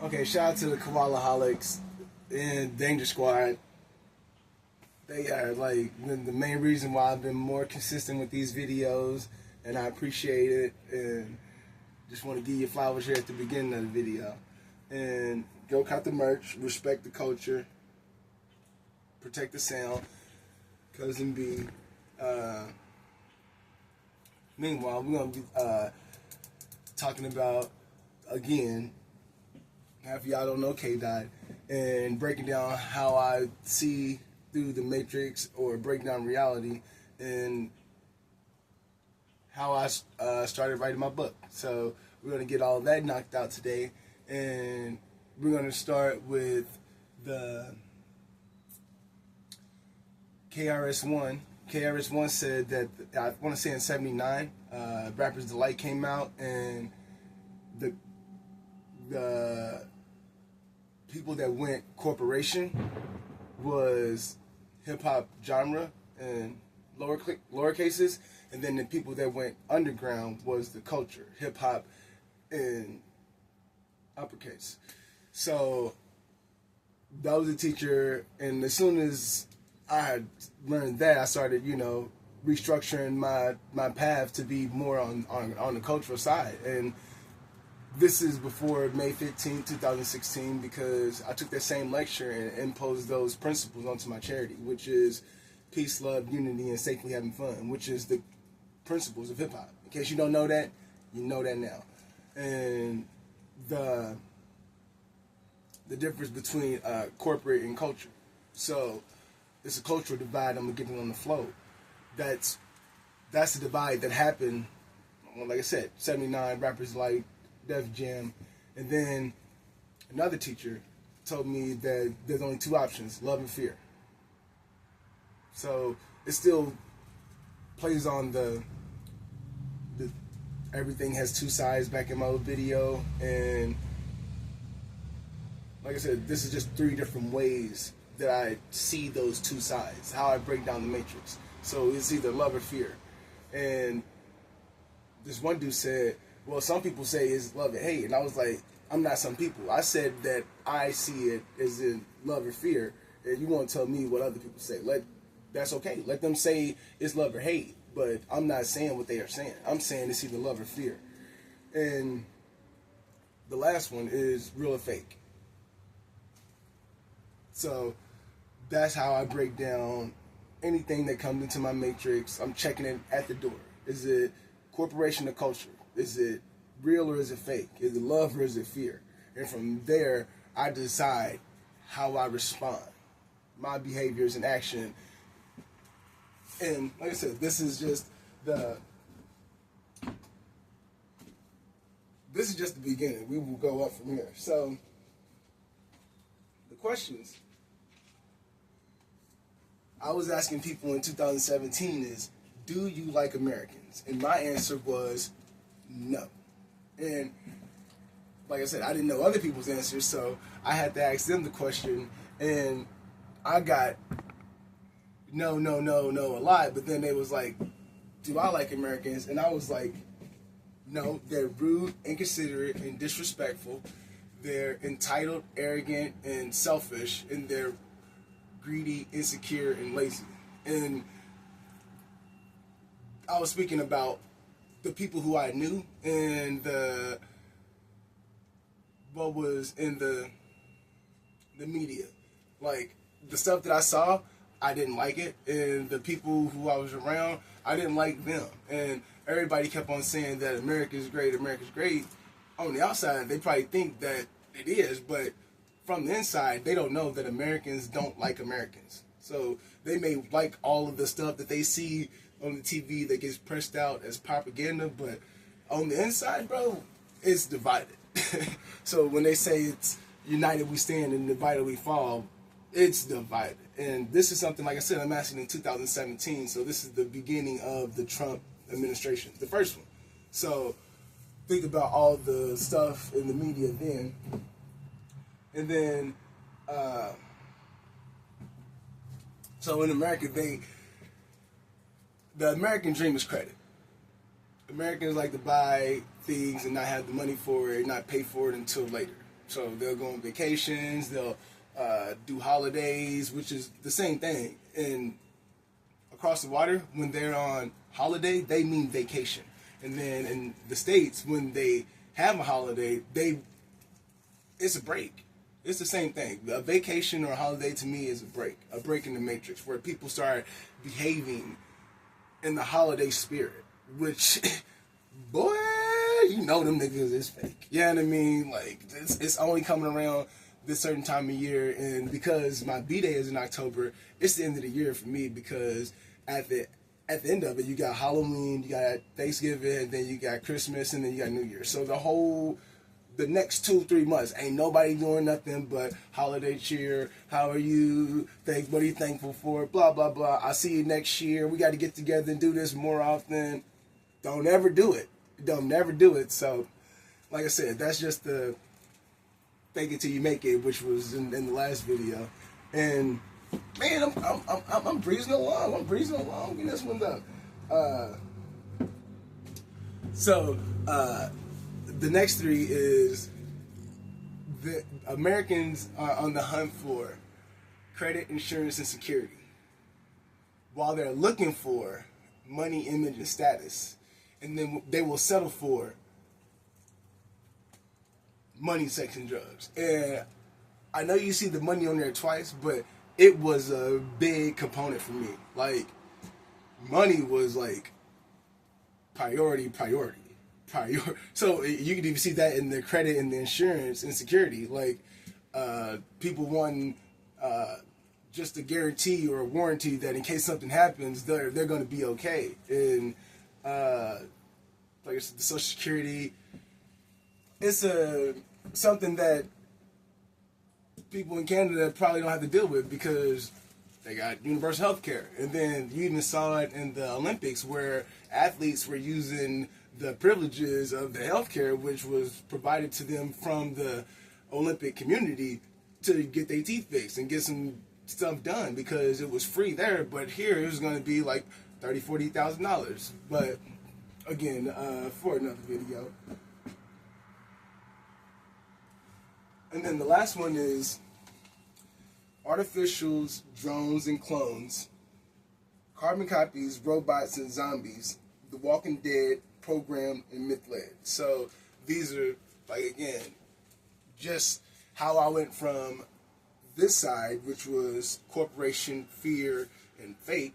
Okay, shout out to the Koalaholics and Danger Squad. They are like the main reason why I've been more consistent with these videos, and I appreciate it. And just want to give you flowers here at the beginning of the video. And go cop the merch, respect the culture, protect the sound. Cousin B. Meanwhile, we're gonna be talking about again. Half of y'all don't know KDOT, and breaking down how I see through the matrix or break down reality, and how I started writing my book. So we're going to get all that knocked out today, and we're going to start with the KRS-One. KRS-One said that, I want to say in '79, Rapper's Delight came out, and the people that went corporation was hip-hop genre and lower cases, and then the people that went underground was the culture, hip-hop and uppercase. So that was a teacher, and as soon as I had learned that, I started, restructuring my path to be more on the cultural side. And this is before May 15, 2016, because I took that same lecture and imposed those principles onto my charity, which is peace, love, unity, and safely having fun, which is the principles of hip-hop. In case you don't know that, you know that now. And the difference between corporate and culture. So it's a cultural divide. I'm going to get it on the flow. That's the divide that happened, like I said, '79, rappers like Def Jam, and then another teacher told me that there's only two options: love and fear. So it still plays on the everything has two sides back in my old video, and like I said, this is just three different ways that I see those two sides, how I break down the matrix. So it's either love or fear. And this one dude said, well, some people say it's love and hate. And I was like, I'm not some people. I said that I see it as in love or fear. And you want to tell me what other people say. That's okay. Let them say it's love or hate. But I'm not saying what they are saying. I'm saying it's either love or fear. And the last one is real or fake. So that's how I break down anything that comes into my matrix. I'm checking it at the door. Is it corporation or culture? Is it real or is it fake? Is it love or is it fear? And from there, I decide how I respond, my behaviors and action. And like I said, this is just the beginning. We will go up from here. So the questions I was asking people in 2017 is, do you like Americans? And my answer was no. And like I said, I didn't know other people's answers, so I had to ask them the question, and I got no a lot, but then they was like, do I like Americans? And I was like, no, they're rude, inconsiderate, and disrespectful. They're entitled, arrogant, and selfish, and they're greedy, insecure, and lazy. And I was speaking about the people who I knew and what was in the media. Like, the stuff that I saw, I didn't like it. And the people who I was around, I didn't like them. And everybody kept on saying that America's great, America's great. On the outside, they probably think that it is, but from the inside, they don't know that Americans don't like Americans. So they may like all of the stuff that they see on the TV that gets pressed out as propaganda, but on the inside, bro, it's divided. So when they say it's united we stand and divided we fall, it's divided. And this is something, like I said, I'm asking in 2017, so this is the beginning of the Trump administration, the first one. So think about all the stuff in the media then. And then, so in America, the American dream is credit. Americans like to buy things and not have the money for it, not pay for it until later. So they'll go on vacations, they'll do holidays, which is the same thing. And across the water, when they're on holiday, they mean vacation. And then in the States, when they have a holiday, it's a break. It's the same thing. A vacation or a holiday to me is a break in the matrix, where people start behaving in the holiday spirit, which, boy, you know them niggas is fake. You know what I mean? Like, it's only coming around this certain time of year, and because my B-Day is in October, it's the end of the year for me, because at the end of it, you got Halloween, you got Thanksgiving, and then you got Christmas, and then you got New Year. So the next 2-3 months, ain't nobody doing nothing but holiday cheer. How are you? What are you thankful for? Blah, blah, blah. I'll see you next year. We got to get together and do this more often. Don't ever do it. Don't never do it. So, like I said, that's just the fake it till you make it, which was in the last video. And, man, I'm breezing along. I'm breezing along. Get this one done. The next 3 is the Americans are on the hunt for credit, insurance, and security, while they're looking for money, image, and status. And then they will settle for money, sex, and drugs. And I know you see the money on there twice, but it was a big component for me. Like, money was like priority. So you can even see that in the credit and the insurance and security. Like, people want just a guarantee or a warranty that in case something happens, they're going to be okay. And like I said, the Social Security, it's something that people in Canada probably don't have to deal with, because they got universal health care. And then you even saw it in the Olympics, where athletes were using the privileges of the healthcare, which was provided to them from the Olympic community, to get their teeth fixed and get some stuff done, because it was free there. But here it was going to be like $30,000-$40,000. But again, for another video. And then the last one is artificials, drones, and clones, carbon copies, robots, and zombies, The Walking Dead, programmed and myth-led. So these are, like, again, just how I went from this side, which was corporation, fear, and fate.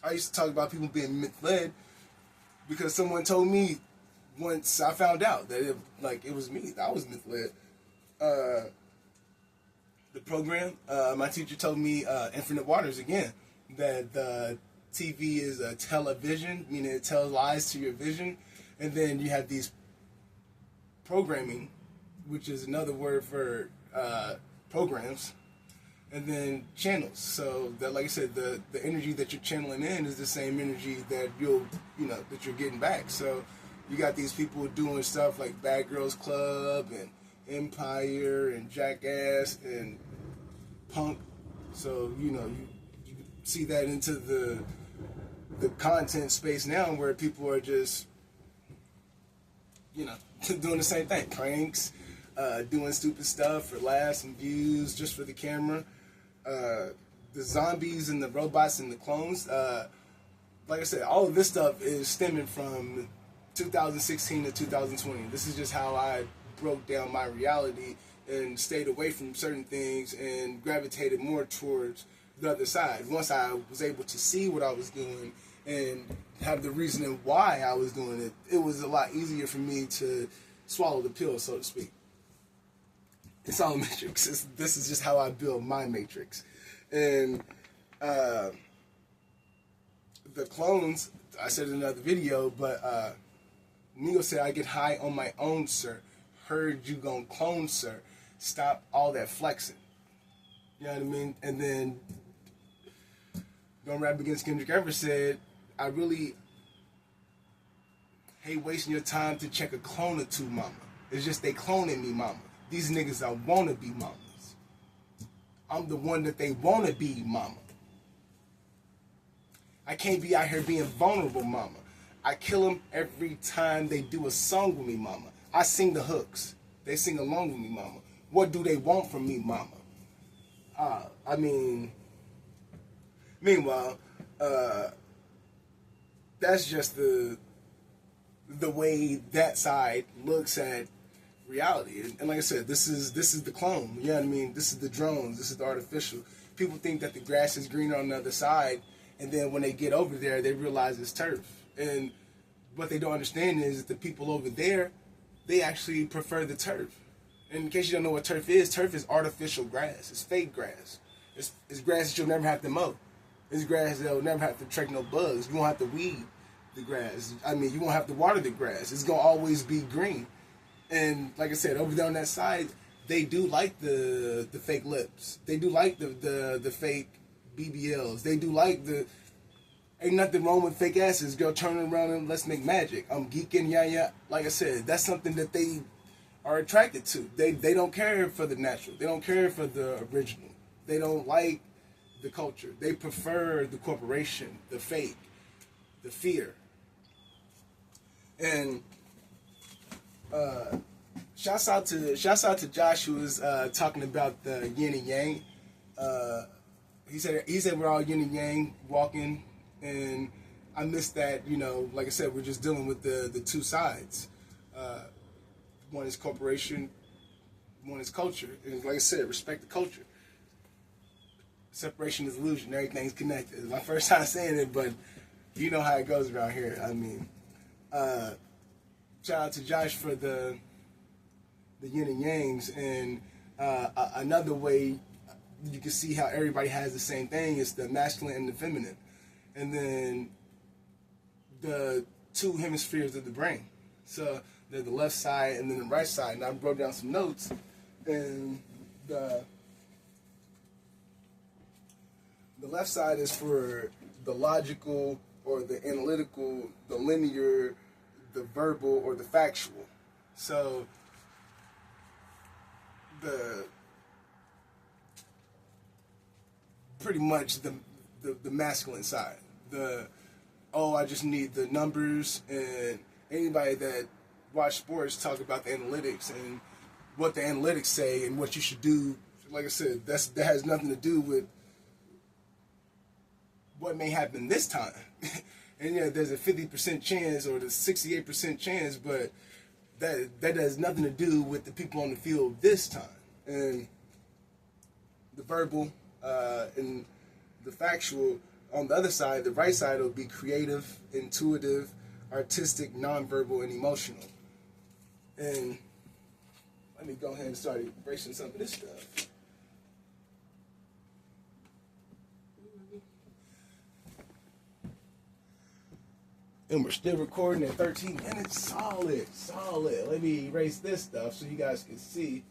I used to talk about people being myth-led because someone told me once I found out that it was me. I was myth-led. The program, my teacher told me, Infinite Waters again, that the TV is a television, meaning it tells lies to your vision. And then you have these programming, which is another word for programs. And then channels. So that, like I said, the energy that you're channeling in is the same energy that that you're getting back. So you got these people doing stuff like Bad Girls Club and Empire and Jackass and Punk. So you see that into the content space now, where people are just doing the same thing, pranks, doing stupid stuff for laughs and views, just for the camera. The zombies and the robots and the clones, like I said, all of this stuff is stemming from 2016 to 2020. This is just how I broke down my reality and stayed away from certain things and gravitated more towards the other side. Once I was able to see what I was doing and have the reasoning why I was doing it, it was a lot easier for me to swallow the pill, so to speak. It's all a matrix. This is just how I build my matrix. And the clones, I said in another video, but Neo said, I get high on my own, sir. Heard you gon' clone, sir. Stop all that flexing. You know what I mean? And then Don't Rap Against Kendrick ever said, I really hate wasting your time to check a clone or two, mama. It's just they cloning me, mama. These niggas are wanna be mamas. I'm the one that they wanna be, mama. I can't be out here being vulnerable, mama. I kill them every time they do a song with me, mama. I sing the hooks. They sing along with me, mama. What do they want from me, mama? I mean, meanwhile, that's just the way that side looks at reality. And like I said, this is the clone. You know what I mean? This is the drones. This is the artificial. People think that the grass is greener on the other side, and then when they get over there, they realize it's turf. And what they don't understand is that the people over there, they actually prefer the turf. And in case you don't know what turf is artificial grass. It's fake grass. It's grass that you'll never have to mow. It's grass that'll never have to track no bugs. You won't have to weed the grass. I mean, you won't have to water the grass. It's gonna always be green. And like I said, over there on that side, they do like the fake lips. They do like the fake BBLs. They do like ain't nothing wrong with fake asses. Girl, turn around and let's make magic. I'm geeking, yeah. Like I said, that's something that they are attracted to. They don't care for the natural. They don't care for the original. They don't like the culture. They prefer the corporation, the fake, the fear. And shouts out to Josh, who was talking about the yin and yang. He said we're all yin and yang walking, and I missed that. You know, like I said, we're just dealing with the two sides. One is corporation, one is culture. And like I said, respect the culture. Separation is illusion. Everything's connected. It's my first time saying it, but you know how it goes around here. I mean, shout out to Josh for the yin and yangs. And another way you can see how everybody has the same thing is the masculine and the feminine. And then the two hemispheres of the brain. So there's the left side and then the right side. And I broke down some notes, and the left side is for the logical or the analytical, the linear, the verbal, or the factual. So pretty much the masculine side. I just need the numbers, and anybody that watch sports talk about the analytics and what the analytics say and what you should do. Like I said, that has nothing to do with what may happen this time. And yeah, there's a 50% chance or the 68% chance, but that has nothing to do with the people on the field this time. And the verbal and the factual, on the other side, the right side will be creative, intuitive, artistic, nonverbal, and emotional. And let me go ahead and start embracing some of this stuff. And we're still recording at 13 minutes. Solid. Let me erase this stuff so you guys can see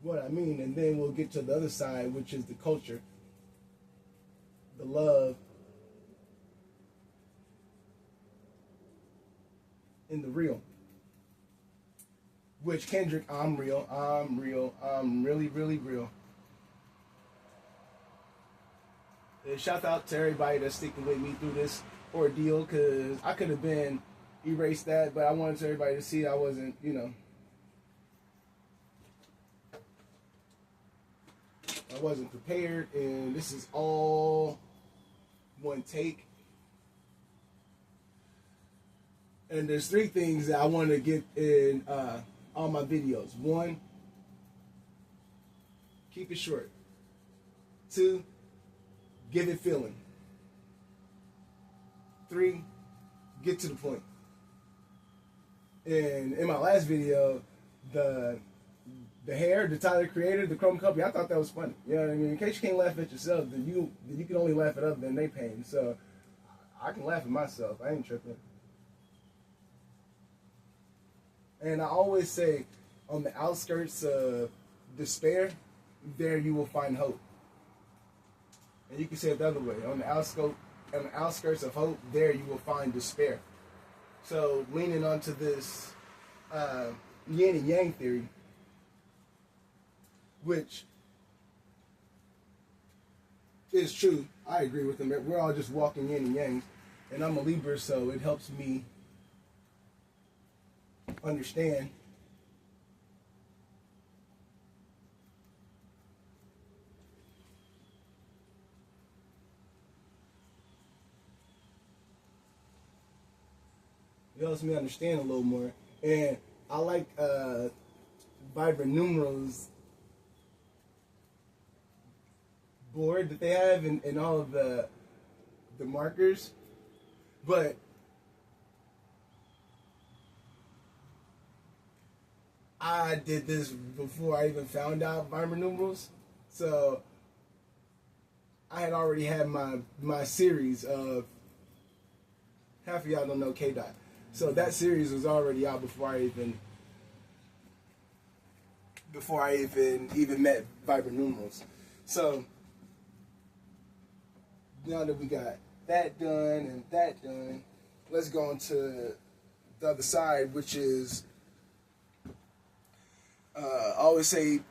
what I mean. And then we'll get to the other side, which is the culture, the love, and the real. Which Kendrick, I'm real. I'm really, really real. And shout out to everybody that's sticking with me through this ordeal, because I could have been erased that, but I wanted everybody to see I wasn't, I wasn't prepared, and this is all one take. And there's three things that I want to get in all my videos. 1, keep it short. 2, give it feeling. 3, get to the point. And in my last video, the hair, the Tyler Creator, the Chrome Company, I thought that was funny. You know what I mean? In case you can't laugh at yourself, then you can only laugh at others than they pain. So I can laugh at myself. I ain't tripping. And I always say, on the outskirts of despair, there you will find hope. And you can say it the other way. On the outskirts of hope, there you will find despair. So leaning onto this yin and yang theory, which is true. I agree with them. We're all just walking yin and yang. and I'm a Libra, so it helps me understand it helps me understand a little more. And I like vibrant numerals board that they have in all of the markers, but I did this before I even found out vibrant numerals, so I had already had my series of, half of y'all don't know KDOT, so that series was already out before I even met vibrant numerals. So now that we got that done and that done, let's go on to the other side, which is I always say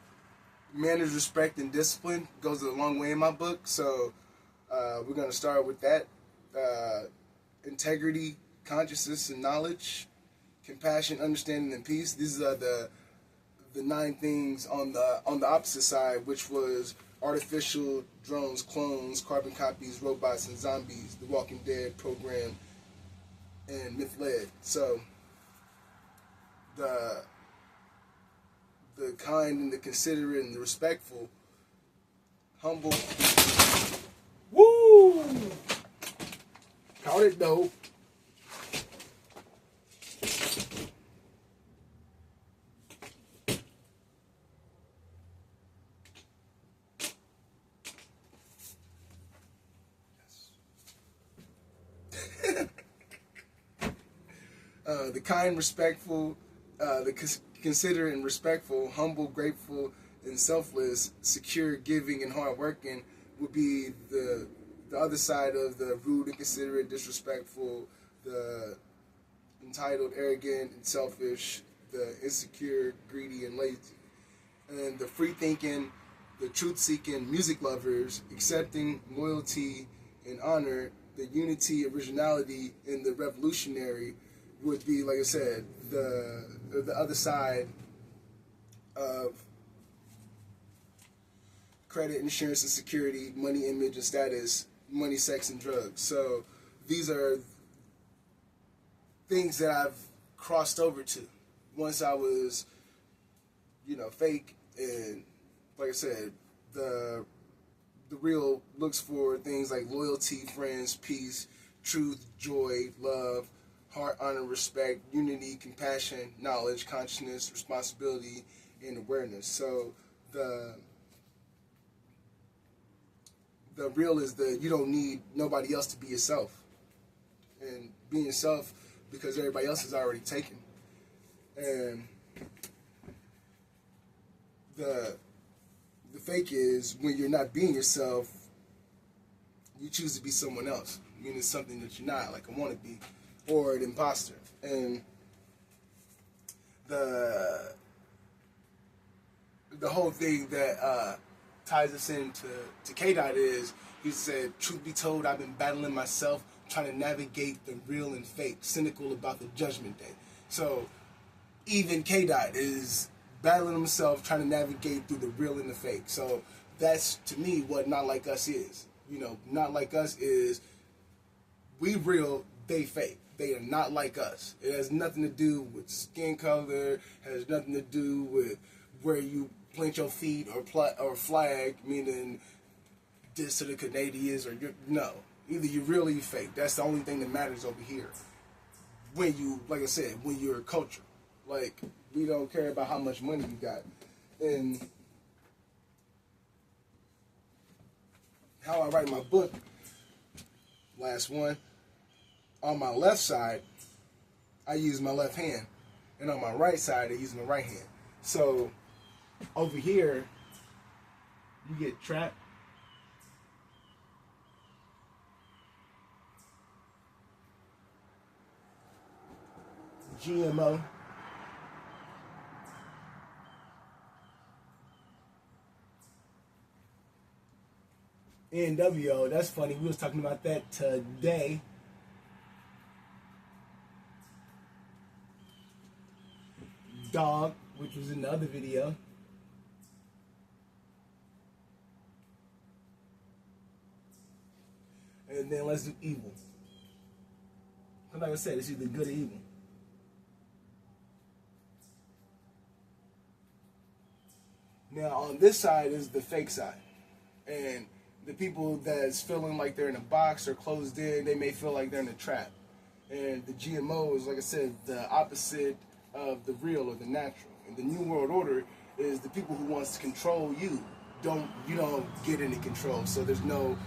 manners, respect, and discipline goes a long way in my book. So we're going to start with that. Integrity, consciousness, and knowledge, compassion, understanding, and peace. These are the 9 things on the opposite side, which was artificial, drones, clones, carbon copies, robots, and zombies, The Walking Dead program, and myth-led. So the kind and the considerate and the respectful, humble. Woo! Caught it though. The kind, respectful, the considerate and respectful, humble, grateful, and selfless, secure, giving, and hardworking would be the other side of the rude, inconsiderate, disrespectful, the entitled, arrogant, and selfish, the insecure, greedy, and lazy. And the free-thinking, the truth-seeking, music lovers, accepting, loyalty, and honor, the unity, originality, and the revolutionary would be, like I said, the other side of credit, insurance, and security, money, image, and status, money, sex, and drugs. So these are things that I've crossed over to once I was, fake. And like I said, the real looks for things like loyalty, friends, peace, truth, joy, love, heart, honor, respect, unity, compassion, knowledge, consciousness, responsibility, and awareness. So the real is you don't need nobody else to be yourself. And being yourself because everybody else is already taken. And the fake is when you're not being yourself, you choose to be someone else, meaning something that you're not, like a wannabe or an imposter. And the whole thing that ties us into KDOT is, he said, truth be told, I've been battling myself, trying to navigate the real and fake, cynical about the judgment day. So even KDOT is battling himself, trying to navigate through the real and the fake. So that's, to me, what Not Like Us is. Not Like Us is, we real, they fake. They are not like us. It has nothing to do with skin color, has nothing to do with where you plant your feet or flag, meaning this to the Canadians, or no. Either you're real or you fake. That's the only thing that matters over here. When you, like I said, when you're a culture. Like, we don't care about how much money you got. And how I write my book, last one, on my left side, I use my left hand. And on my right side, I use my right hand. So, over here, you get trapped. GMO. NWO, that's funny. We was talking about that today. dog, which was in the other video. And then let's do evil. Like I said, it's either good or evil. Now on this side is the fake side. And the people that's feeling like they're in a box or closed in, they may feel like they're in a trap. And the GMO is, like I said, the opposite of the real or the natural. And the New World Order is the people who wants to control you. You don't get any control. So there's no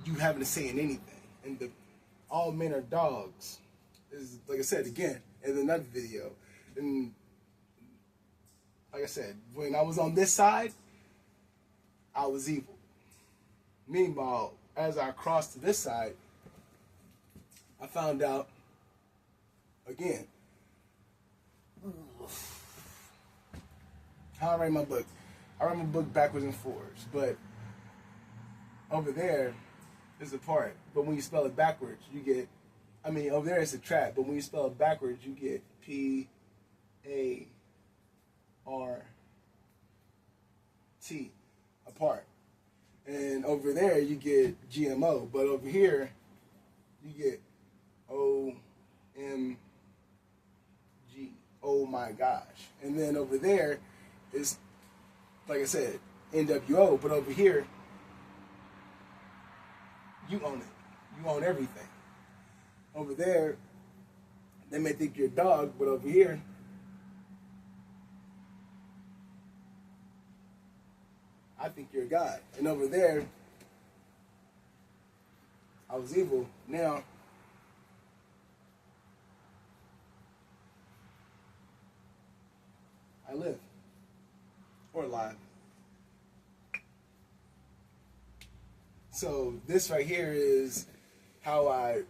you having to say in anything. And the all men are dogs is, like I said again in another video. And like I said, when I was on this side, I was evil. Meanwhile, as I crossed to this side, I found out, again, how I write my book. I write my book backwards and forwards, but over there is the part. But when you spell it backwards, you get, over there it's a trap, but when you spell it backwards, you get P-A-R-T, apart. And over there, you get GMO, but over here, you get O-M-G, oh my gosh. And then over there is, like I said, NWO, but over here, you own it. You own everything. Over there, they may think you're a dog, but over here, I think you're a god. And over there, I was evil. Now, I live. Or lie. So this right here is how I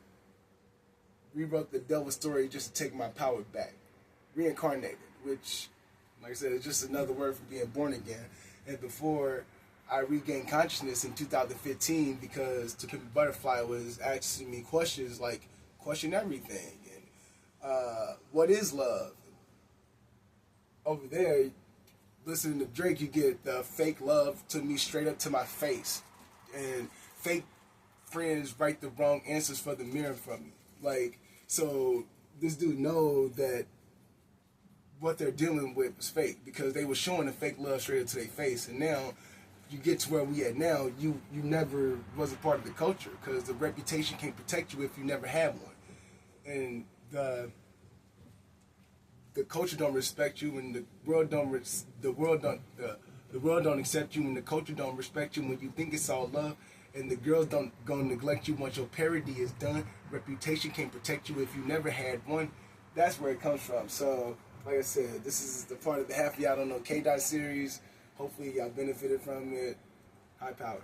rewrote the devil story just to take my power back. Reincarnated, which, like I said, is just another word for being born again. And before I regained consciousness in 2015, because To Pimp a Butterfly was asking me questions like, question everything. And what is love? Over there, listening to Drake, you get the fake love to me straight up to my face. And fake friends write the wrong answers for the mirror from me. Like, so this dude know that what they're dealing with is fake, because they were showing the fake love straight up to their face. And now you get to where we at now, you never was a part of the culture, because the reputation can't protect you if you never had one. And the culture don't respect you, and the world don't accept you, and the culture don't respect you when you think it's all love, and the girls don't gonna neglect you once your parody is done. Reputation can't protect you if you never had one. That's where it comes from. So, like I said, this is the part of the Half of Y'all Don't Know KDOT series. Hopefully y'all benefited from it. High power.